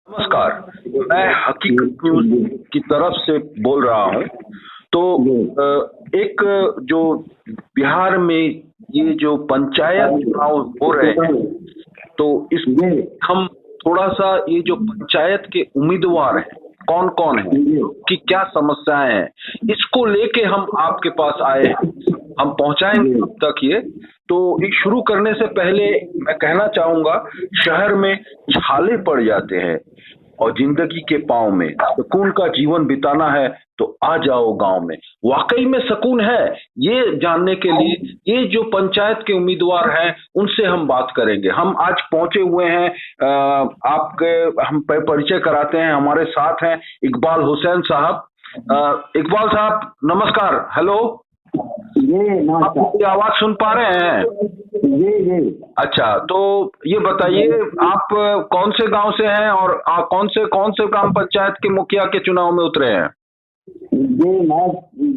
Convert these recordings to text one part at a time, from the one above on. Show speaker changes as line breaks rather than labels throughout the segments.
नमस्कार। मैं हकीकत न्यूज की तरफ से बोल रहा हूँ। तो एक जो बिहार में ये जो पंचायत चुनाव हो रहे हैं, तो इसमें हम थोड़ा सा ये जो पंचायत के उम्मीदवार हैं, कौन कौन है, कि क्या समस्याएं हैं, इसको लेके हम आपके पास आए हैं। हम पहुंचाएंगे अब तक ये। तो ये शुरू करने से पहले मैं कहना चाहूंगा, शहर में छाले पड़ जाते हैं और जिंदगी के पांव में सुकून का जीवन बिताना है तो आ जाओ गांव में। वाकई में सुकून है, ये जानने के लिए ये जो पंचायत के उम्मीदवार हैं उनसे हम बात करेंगे। हम आज पहुंचे हुए हैं, आपके हम परिचय कराते हैं। हमारे साथ हैं इकबाल हुसैन साहब। इकबाल साहब नमस्कार। हेलो, आप मेरी आवाज सुन पा रहे हैं?
जी।
अच्छा, तो ये बताइए आप कौन से गांव से हैं और कौन से ग्राम पंचायत के मुखिया के चुनाव में उतरे हैं?
जी, मैं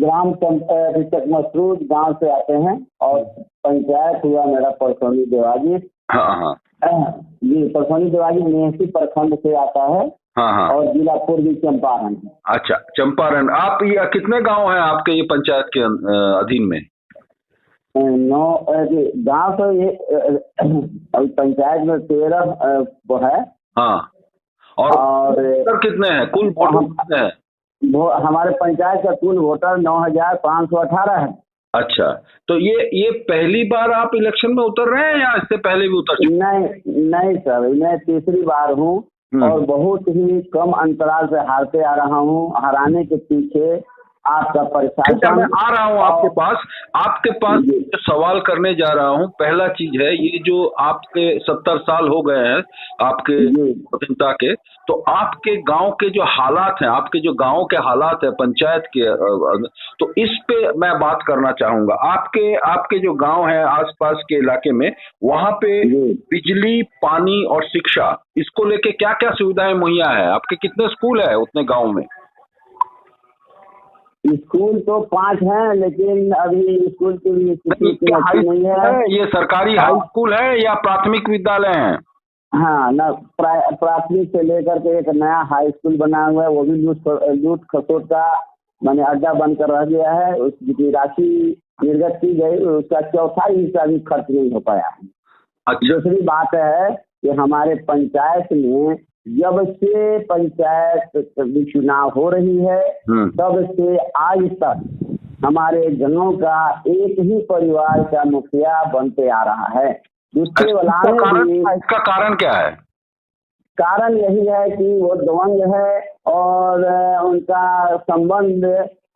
ग्राम पंचायत मसरूद गांव से आते हैं और पंचायत हुआ मेरा परसौनी देवाजी।
हाँ।
जी, परसौनी देवाजी मेहसी प्रखंड से आता है।
हाँ।
और जिला पूर्वी चंपारण।
अच्छा, चंपारण। आप ये कितने गांव हैं आपके ये पंचायत के अधीन में?
9 गाँव। तो ये पंचायत में 13 वो है।
हाँ, और कितने हैं कुल वोटर कितने हैं?
हमारे पंचायत का कुल वोटर 9,518 है।
अच्छा, तो ये पहली बार आप इलेक्शन में उतर रहे हैं या इससे पहले भी उतर चुके?
नहीं सर, मैं तीसरी बार हूँ और बहुत ही कम अंतराल से हारते आ रहा हूँ। हराने के पीछे आपका प्रशासन।
मैं आ रहा हूँ आपके पास जो सवाल करने जा रहा हूँ। पहला चीज है, ये जो आपके 70 साल हो गए हैं आपके स्वतंत्रता के, तो आपके गांव के जो हालात हैं, आपके जो गांव के हालात है पंचायत के, तो इस पे मैं बात करना चाहूंगा। आपके जो गांव है आसपास के इलाके में, वहां पे बिजली, पानी और शिक्षा, इसको लेके क्या क्या सुविधाएं मुहैया है? आपके कितने स्कूल है उतने गाँव में?
स्कूल तो 5 हैं, लेकिन अभी स्कूल की भी स्थिति नहीं है।
ये सरकारी हाई स्कूल है या प्राथमिक विद्यालय है?
हाँ ना, प्राथमिक से लेकर के एक नया हाई स्कूल बना हुआ है, वो भी लूट खसोट का मैंने अड्डा बनकर रह गया है। उसकी राशि निर्गत की गई, उसका चौथाई हिस्सा भी खर्च नहीं हो पाया है।
अच्छा।
दूसरी बात है कि हमारे पंचायत में जब से पंचायत चुनाव हो रही है, तब से आज तक हमारे गांव का एक ही परिवार का मुखिया बनते आ रहा है। दूसरे वाला
इसका कारण क्या है?
कारण यही है कि वो दबंग है और उनका संबंध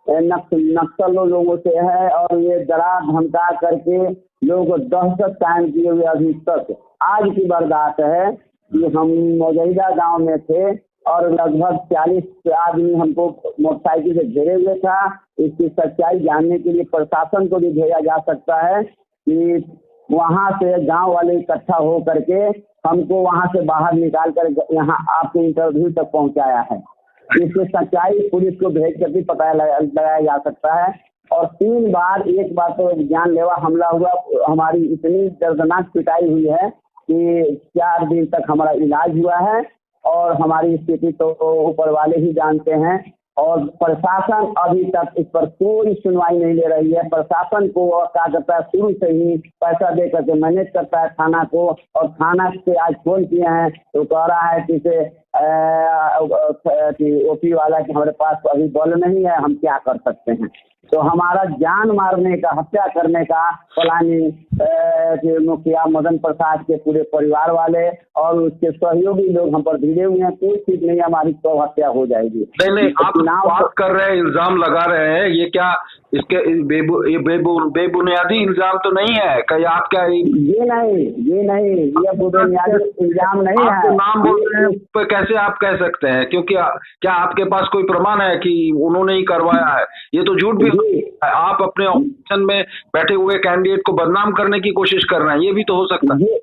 नक्सल लोगों से है और ये डरा धमका करके लोग दहशत कायम किए हुए अभी तक। आज की बर्दाश्त है कि हम मौजूदा गांव में थे और लगभग 40 आदमी हमको मोटरसाइकिल से घेरे हुए था। इसकी सच्चाई जानने के लिए प्रशासन को भी भेजा जा सकता है कि वहां से गांव वाले इकट्ठा हो करके हमको वहां से बाहर निकाल कर यहाँ आपके इंटरव्यू तक पहुंचाया है। इसकी सच्चाई पुलिस को भेज कर भी पता लगाया जा सकता है। और 3 बार, एक बार तो जानलेवा हमला हुआ। हमारी इतनी दर्दनाक पिटाई हुई है कि 4 दिन तक हमारा इलाज हुआ है और हमारी स्थिति तो ऊपर वाले ही जानते हैं। और प्रशासन अभी तक इस पर कोई सुनवाई नहीं ले रही है। प्रशासन को क्या करता है, शुरू से ही पैसा दे करके मैनेज करता है थाना को, और थाना से आज फोन किए हैं तो कह रहा है कि ओपी वाला कि हमारे पास अभी बल नहीं है, हम क्या कर सकते हैं। तो हमारा जान मारने का, हत्या करने का प्लानिंग मुखिया मदन प्रसाद के पूरे परिवार वाले और उसके सहयोगी लोग हम पर भिड़े हुए हैं। कोई ठीक नहीं, हमारी तो हत्या हो जाएगी।
नहीं, आप बात कर रहे हैं, इल्जाम लगा रहे हैं, ये क्या इसके बेबुनियादी इल्जाम तो नहीं है? कहीं आप क्या
ये नहीं, ये बुनियादी इल्जाम नहीं है।
आपको नाम बोल रहे हैं तो कैसे आप कह सकते हैं? क्योंकि क्या आपके पास कोई प्रमाण है कि उन्होंने ही करवाया है? ये तो झूठ भी है। आप अपने ऑपोजिशन में बैठे हुए कैंडिडेट को बदनाम करने की कोशिश कर रहे हैं, ये भी तो हो सकता है।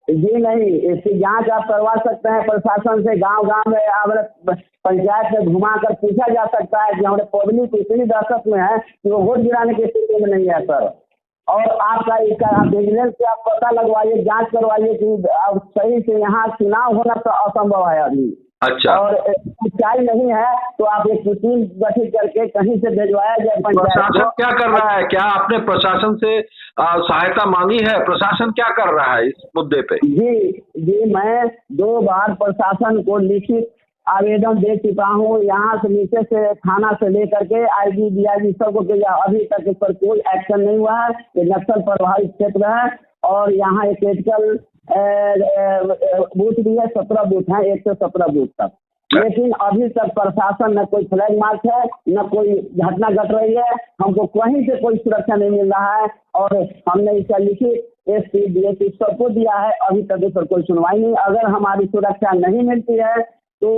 ये नहीं, इसकी जांच आप करवा सकते हैं प्रशासन से। गांव में हमारे पंचायत में घुमा कर पूछा जा सकता है कि हमारे पब्लिक इतनी दहशत में है कि वो वोट गिराने की स्थिति में नहीं है सर। और आपका इसका विजिलेंस से आप पता लगवाइए, जांच करवाइए कि सही से यहाँ चुनाव होना तो असंभव है अभी।
अच्छा।
और सच्चाई नहीं है तो आप एक टीम गठित करके कहीं से भिजवाया जाए पंचायत
प्रशासन
को।
क्या कर रहा है? क्या आपने प्रशासन से सहायता मांगी है? प्रशासन क्या कर रहा है इस मुद्दे पे?
जी जी, मैं 2 बार प्रशासन को लिखित आवेदन दे चुका हूँ, यहाँ से नीचे से थाना से लेकर के आईजी डीआईजी सबको भेजा, अभी तक इस पर कोई एक्शन नहीं हुआ है। ये नक्सल प्रभावित क्षेत्र है और यहाँ एक क्रिटिकल बूथ भी है, 17 बूथ हैं, 117 बूथ तक, लेकिन अभी तक प्रशासन न कोई फ्लैग मार्च है, न कोई घटना घट रही है, हमको कहीं से कोई सुरक्षा नहीं मिल रहा है। और हमने इसका लिखित एसपी डीएसपी सबको दिया है, अभी तक इस पर कोई सुनवाई नहीं। अगर हमारी सुरक्षा नहीं मिलती है तो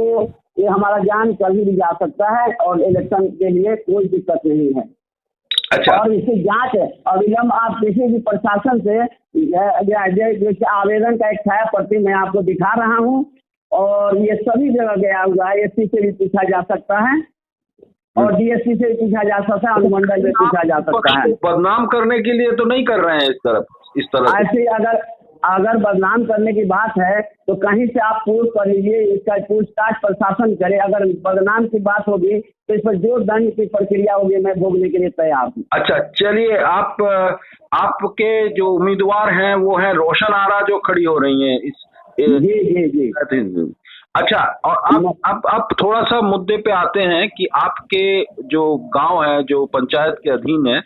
ये हमारा जान कभी भी जा सकता है और इलेक्शन के लिए कोई दिक्कत नहीं है।
अच्छा।
और इसकी जांच अविलंब आप किसी भी प्रशासन से जैसे आवेदन का एक छाया प्रति मैं आपको दिखा रहा हूँ और ये सभी जगह गया हुआ है। एसपी से भी पूछा जा सकता है और डीएसपी से भी पूछा जा सकता है, अनुमंडल में पूछा जा सकता है।
बदनाम करने के लिए तो नहीं कर रहे हैं इस तरह
ऐसे अगर बदनाम करने की बात है तो कहीं से आप प्रूव कर लीजिए, इसका पूछताछ प्रशासन करे। अगर बदनाम की बात होगी तो इस पर जो दंड की प्रक्रिया होगी मैं भोगने के लिए तैयार हूँ।
अच्छा, चलिए, आपके जो उम्मीदवार हैं वो है रोशन आरा जो खड़ी हो रही हैं इस
जी जी जी।
अच्छा, और अब थोड़ा सा मुद्दे पे आते हैं कि आपके जो गांव है जो पंचायत के अधीन है,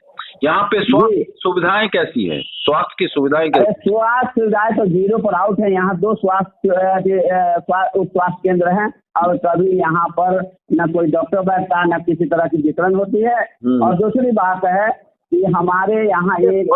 यहाँ पे स्वास्थ्य सुविधाएं कैसी है? स्वास्थ्य की सुविधाएं कैसी?
स्वास्थ्य सुविधाएं तो 0 पर आउट है। यहाँ 2 स्वास्थ्य केंद्र हैं और कभी यहाँ पर न कोई डॉक्टर बैठता न किसी तरह की वितरण होती है। और दूसरी बात है कि हमारे यहाँ एक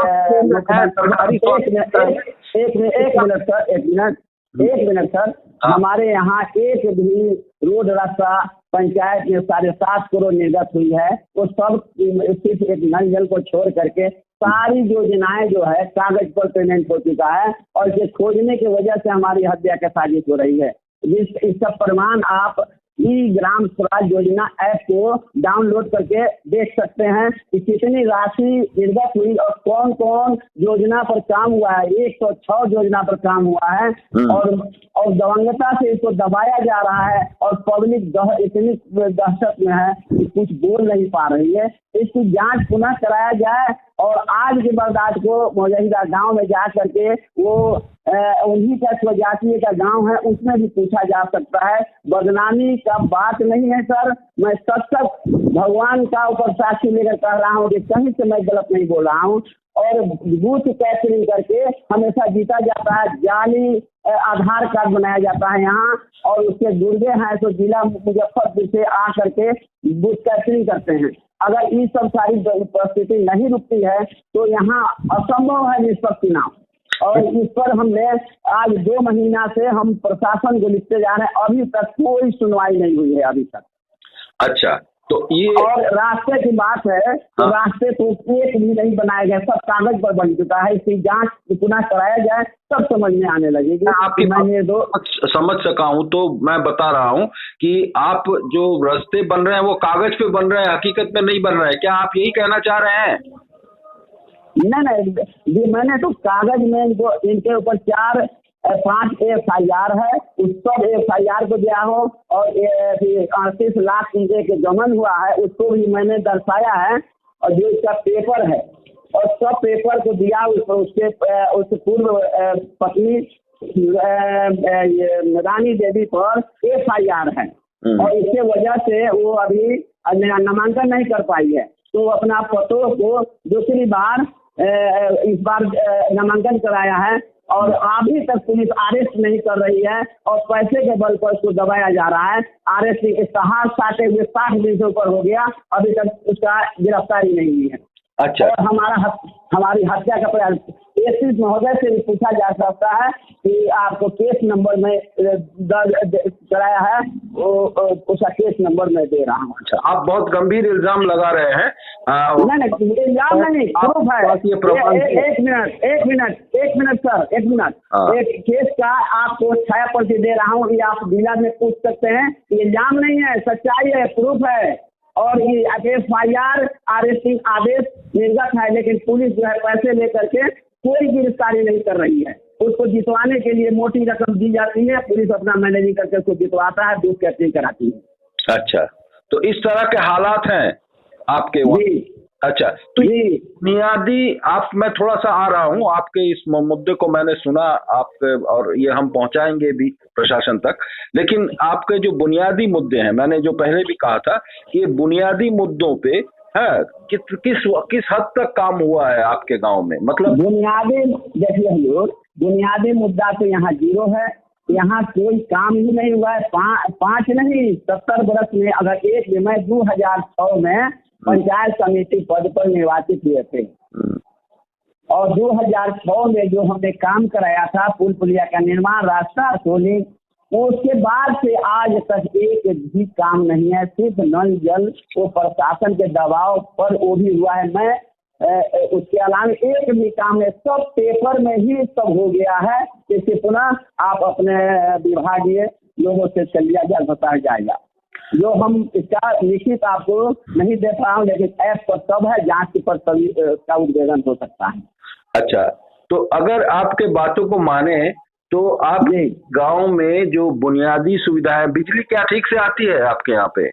मिनट सर, हमारे यहाँ एक भी रोड रास्ता पंचायत में 7.5 करोड़ निर्गत हुई है, वो सब सिर्फ एक नल जल को छोड़ करके सारी योजनाएं जो है कागज पर पेमेंट हो चुका है और इसे खोजने की वजह से हमारी हत्या की साजिश हो रही है। इसका प्रमाण आप ई ग्राम स्वराज योजना ऐप को डाउनलोड करके देख सकते हैं कि कितनी राशि निर्गत हुई और कौन कौन योजना पर काम हुआ है। 106 योजना पर काम हुआ है और दबंगता से इसको दबाया जा रहा है और पब्लिक इतनी दहशत में है कि कुछ बोल नहीं पा रही है। इसकी जांच पुनः कराया जाए और आज की बर्दाश्त को मौजूदा गांव में जा करके वो उन्हीं का स्वजातीय का गांव है उसमें भी पूछा जा सकता है। बदनामी का बात नहीं है सर, मैं सच भगवान का ऊपर साक्षी लेकर कह रहा हूँ कि कहीं से मैं गलत नहीं बोल रहा हूँ। और बूथ कैप्चरिंग करके हमेशा जीता जाता है, जाली आधार कार्ड बनाया जाता है यहाँ और उसके दुर्गे हैं तो जिला मुजफ्फरपुर से आ करके बूथ कैप्चरिंग करते हैं। अगर ये सब सारी परिस्थिति नहीं रुकती है तो यहाँ असंभव है निष्पक्ष चुनाव। और इस पर हमने आज 2 महीना से हम प्रशासन को लिखते जा रहे हैं, अभी तक कोई सुनवाई नहीं हुई है अभी तक।
अच्छा, तो ये
और रास्ते की बात है तो रास्ते तो एक भी नहीं बनाया गया, सब कागज पर बन चुका है। इसकी जांच पुनः कराया जाए तब समझ में आने लगेगी।
आपकी मैंने समझ सका हूँ तो मैं बता रहा हूँ कि आप जो रास्ते बन रहे हैं वो कागज पे बन रहे हैं, हकीकत में नहीं बन रहे हैं। क्या आप यही कहना चाह रहे हैं?
नहीं, ये मैंने तो कागज में इनके ऊपर 4-5 FIR है, उस सब FIR को दिया हो और 38 लाख के गमन हुआ है उसको भी मैंने दर्शाया है और जो इसका पेपर है और सब पेपर को दिया उसके पूर्व पत्नी रानी देवी पर FIR है और इसके वजह से वो अभी नामांकन नहीं कर पाई है। तो अपना पतों को दूसरी बार इस बार नामांकन कराया है और अभी तक पुलिस अरेस्ट नहीं कर रही है और पैसे के बल पर उसको दबाया जा रहा है। अरेस्ट इश्तहार साटे हुए 60 दिन से ऊपर हो गया, अभी तक उसका गिरफ्तारी नहीं हुई है।
अच्छा।
और हमारी हत्या का प्रयास एसपी महोदय से भी पूछा जा सकता है कि आपको केस नंबर में दर्ज कराया है, उसका केस नंबर मैं दे रहा हूँ।
अच्छा, आप बहुत गंभीर इल्जाम लगा रहे हैं।
नहीं, इल्जाम नहीं, प्रूफ है। एक मिनट सर, एक केस का आपको छाया प्रति दे रहा हूँ, ये आप जिला में पूछ सकते हैं। इल्जाम नहीं है, सच्चाई है, प्रूफ है और ये FIR अरेस्टिंग आदेश निर्गत है, लेकिन पुलिस जो है पैसे लेकर के कोई गिरफ्तारी नहीं कर रही है। उसको जितवाने के लिए मोटी रकम दी जाती है, पुलिस अपना मैनेजिंग करके उसको जितवाता है, दूध कैप्चरिंग कराती है।
अच्छा, तो इस तरह के हालात हैं आपके वहाँ?
जी
अच्छा, तो
जी
बुनियादी आप, मैं थोड़ा सा आ रहा हूँ आपके इस मुद्दे को, मैंने सुना आपके, और ये हम पहुंचाएंगे भी प्रशासन तक, लेकिन आपके जो बुनियादी मुद्दे हैं, मैंने जो पहले भी कहा था कि ये बुनियादी मुद्दों पे है, किस हद तक काम हुआ है आपके गांव में? मतलब
बुनियादी, देखिए हजूर, बुनियादी मुद्दा तो यहाँ जीरो है। यहाँ कोई काम ही नहीं हुआ है। पाँच नहीं, 70 वर्ष में अगर एक मैं 2006 में पंचायत समिति पद पर निर्वाचित हुए थे, और 2006 में जो हमने काम कराया था, पुल पुलिया का निर्माण, रास्ता, सोलिंग, उसके बाद से आज तक एक भी काम नहीं है। सिर्फ नल जल वो प्रशासन के दबाव पर वो भी हुआ है। मैं उसके अलावा एक भी काम है, सब पेपर में ही सब हो गया है। इससे पुनः आप अपने विभागीय लोगों से चलिए, बता जाएगा। जो हम इसका लिखित आपको नहीं दे पा रहा हूँ, लेकिन ऐप पर सब है, जांच पर सभी का उद्भेदन हो सकता है।
अच्छा, तो अगर आपके बातों को माने तो आप गांव में जो बुनियादी सुविधाएं, बिजली क्या ठीक से आती है आपके यहाँ पे?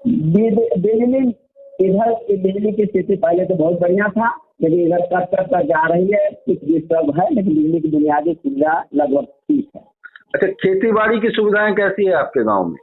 बिजली इधर की बिजली की स्थिति पहले तो बहुत बढ़िया था, लेकिन इधर कट जा रही है, कुछ डिस्टर्ब है, लेकिन बिजली की बुनियादी सुविधा लगभग ठीक है।
अच्छा, खेती बाड़ी की सुविधाएं कैसी है आपके गांव में?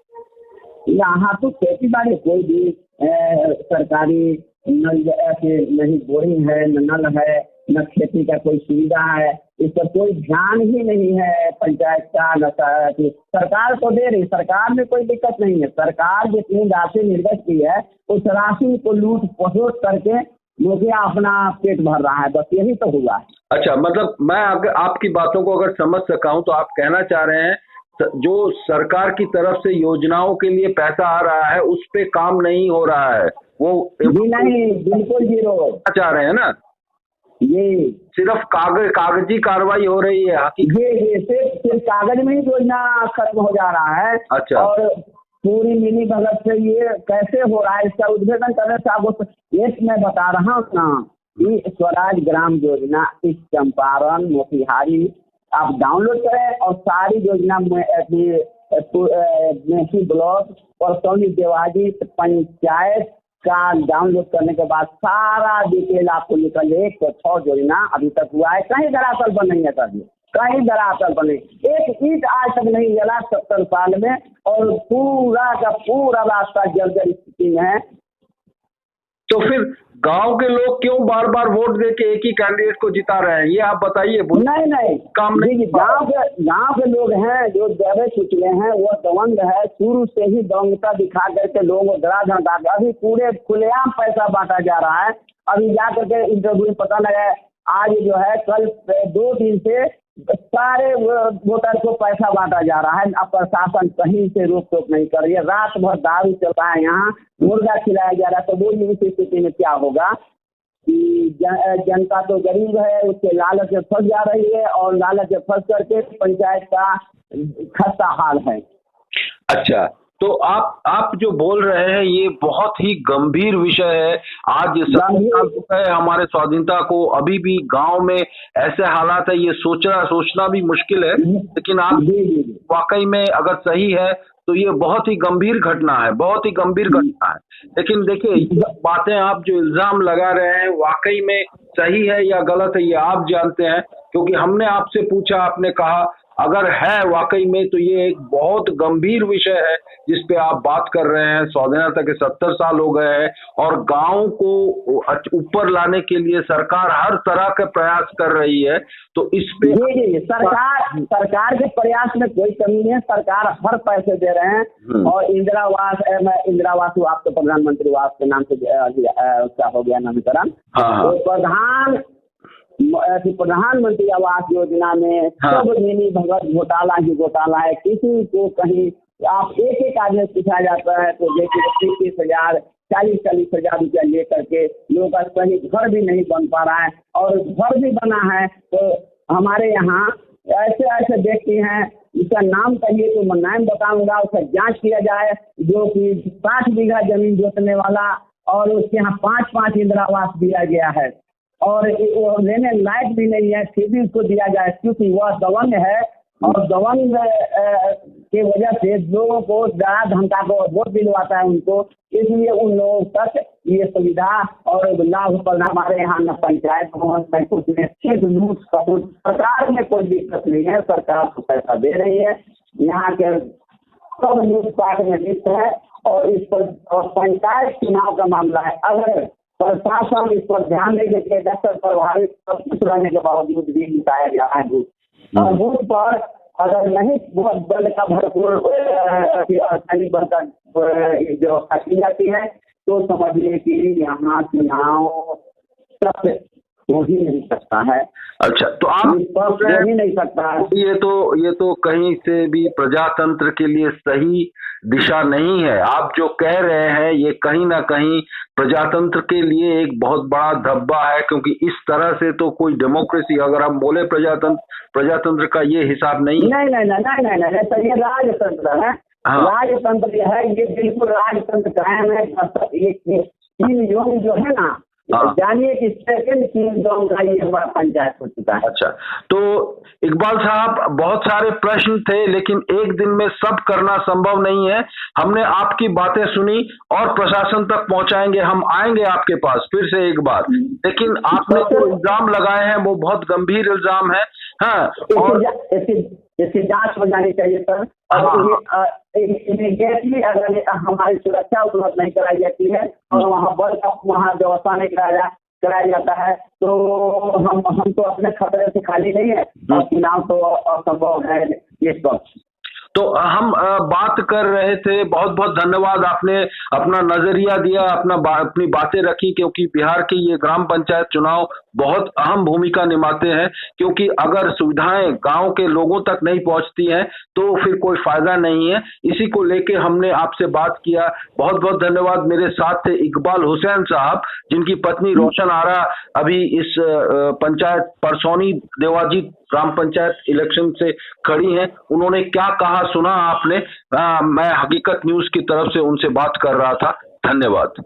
यहाँ तो खेती बाड़ी कोई भी सरकारी नल ऐसे नहीं, बोरिंग है, न नल है, न खेती का कोई सुविधा है। इस पर कोई ध्यान ही नहीं है पंचायत का, न सरकार तो दे रही, सरकार में कोई दिक्कत नहीं है। सरकार जितनी राशि निर्गत की है, उस राशि को लूट पसोट करके मुखिया अपना पेट भर रहा है, बस यही तो हुआ है।
अच्छा, मतलब मैं अगर आपकी बातों को अगर समझ सका हूं तो आप कहना चाह रहे हैं जो सरकार की तरफ से योजनाओं के लिए पैसा आ रहा है उस पे काम नहीं हो रहा है, वो
नहीं, बिल्कुल जीरो
चाह रहे हैं ना?
ये
सिर्फ कागजी कार्रवाई हो रही है।
ये सिर्फ कागज में ही योजना खत्म हो जा रहा है।
अच्छा।
और पूरी मिली भगत से ये कैसे हो रहा है, इसका उद्घाटन करने से आपको एक मैं बता रहा हूँ ना, कि स्वराज ग्राम योजना इस चंपारण मोतिहारी आप डाउनलोड करें, और सारी योजना में ब्लॉक और सोनी देवाजी पंचायत का डाउनलोड करने के बाद सारा डिटेल आपको निकल 106 योजना अभी तक हुआ है। कहीं दरअसल बन नहीं है सर, कहीं दरअसल बने, एक ईंट आज तक नहीं जला 70 साल में, और पूरा का पूरा रास्ता जर्जर स्थिति में है।
तो फिर गांव के लोग क्यों बार बार वोट देके एक ही कैंडिडेट को जिता रहे हैं, ये आप बताइए।
नहीं,
काम नहीं।
गांव के लोग हैं जो दबे कुचले हैं, वो दबंग है, शुरू से ही दबंगता दिखा करके लोगों को डरा धमका के अभी पूरे खुलेआम पैसा बांटा जा रहा है। अभी जा करके इंटरव्यू में पता लगा, आज जो है कल 2 दिन से सारे वोटर को पैसा बांटा जा रहा है। अब प्रशासन कहीं से रोक टोक नहीं कर रही है। रात भर दारू चल रहा है, यहाँ मुर्गा खिलाया जा रहा है। तो वो इस स्थिति में क्या होगा कि जनता तो गरीब है, उसके लालच में फंस जा रही है, और लालच में फंस करके पंचायत का खस्ता हाल है।
अच्छा, तो आप जो बोल रहे हैं ये बहुत ही गंभीर विषय है। आज 70 साल है हमारे स्वाधीनता को, अभी भी गांव में ऐसे हालात है, ये सोचना भी मुश्किल है। लेकिन आप वाकई में अगर सही है तो ये बहुत ही गंभीर घटना है, बहुत ही गंभीर घटना है। लेकिन देखिए, बातें आप जो इल्जाम लगा रहे हैं वाकई में सही है या गलत है ये आप जानते हैं, क्योंकि हमने आपसे पूछा, आपने कहा अगर है वाकई में तो ये एक बहुत गंभीर विषय है जिस पे आप बात कर रहे हैं। स्वाधीनता के 70 साल हो गए हैं और गांव को ऊपर लाने के लिए सरकार हर तरह के प्रयास कर रही है। तो इस पे
सरकार के प्रयास में कोई कमी नहीं है। सरकार हर पैसे दे रहे हैं, और इंदिरा आवास आप तो प्रधानमंत्री आवास के नाम से उसका हो गया नामकरण। तो प्रधानमंत्री आवास योजना में सब मिली भगत घोटाला ही घोटाला है। किसी को कहीं आप एक आदमी पूछा जाता है तो देखिए 30,000 40,000 रुपया ले करके लोगों का कहीं घर भी नहीं बन पा रहा है, और घर भी बना है तो हमारे यहाँ ऐसे व्यक्ति हैं, इसका नाम कहिए तो मैं नाम बताऊंगा, उसका जांच किया जाए, जो कि 60 बीघा जमीन जोतने वाला, और उसके यहाँ 5 इंदिरा आवास दिया गया है। और लेने लायक भी नहीं है, फिर भी उसको दिया जाए, क्योंकि वह दबंग है और दबंग के वजह से लोगों को डरा धमका को वोट दिलवाता है उनको, इसलिए उन लोगों तक ये सुविधा और लाभ पर हमारे यहाँ न पंचायत भवन में कुछ निश्चित रूप सरकार में कोई दिक्कत नहीं है, सरकार को पैसा दे रही है, यहाँ के सब न्यूज पार्ट में लिस्ट है और इस पर पंचायत चुनाव का मामला है। अगर प्रशासन इस पर ध्यान नहीं देते, डॉक्टर प्रभावित रहने के बावजूद भी निकाया जा रहा है और बूथ पर अगर नहीं बहुत बल का भरपूर सैनिक बल का व्यवस्था की जाती है तो समझिए कि यहाँ चुनाव सब हो ही नहीं सकता है।
अच्छा, तो आप
हो ही नहीं सकता है।
ये तो कहीं से भी प्रजातंत्र के लिए सही दिशा नहीं है। आप जो कह रहे हैं ये कहीं ना कहीं प्रजातंत्र के लिए एक बहुत बड़ा धब्बा है, क्योंकि इस तरह से तो कोई डेमोक्रेसी, अगर हम बोले प्रजातंत्र का ये हिसाब नहीं।
नहीं, तो ये राजतंत्र है। हाँ। राजतंत्र है, ये बिल्कुल राजतंत्र कायम है। ये तीन जोन जो है ना, जानिए कि सेकंड तीन जोन का ये हमारा पंचायत हो चुका है।
अच्छा, तो इकबाल साहब, बहुत सारे प्रश्न थे लेकिन एक दिन में सब करना संभव नहीं है। हमने आपकी बातें सुनी और प्रशासन तक पहुंचाएंगे, हम आएंगे आपके पास फिर से एक बार, लेकिन आपने जो इल्जाम लगाए हैं वो बहुत गंभीर इल्जाम है। हाँ, और
इसकी जांच हो जानी चाहिए सर। इमीडिएटली अगर हमारी सुरक्षा उपलब्ध नहीं कराई जाती है और वहाँ बल का वहाँ व्यवस्था नहीं कराया जाता है तो हम तो अपने खतरे से खाली नहीं है और चुनाव तो असंभव है इस वक्त।
तो हम बात कर रहे थे, बहुत बहुत धन्यवाद, आपने अपना नजरिया दिया, अपनी बातें रखी, क्योंकि बिहार के ये ग्राम पंचायत चुनाव बहुत अहम भूमिका निभाते हैं, क्योंकि अगर सुविधाएं गांव के लोगों तक नहीं पहुंचती हैं तो फिर कोई फायदा नहीं है। इसी को लेके हमने आपसे बात किया। बहुत बहुत धन्यवाद। मेरे साथ थे इकबाल हुसैन साहब, जिनकी पत्नी रोशन आरा अभी इस पंचायत परसौनी देवाजी ग्राम पंचायत इलेक्शन से खड़ी हैं। उन्होंने क्या कहा सुना आपने। मैं हकीकत न्यूज की तरफ से उनसे बात कर रहा था। धन्यवाद।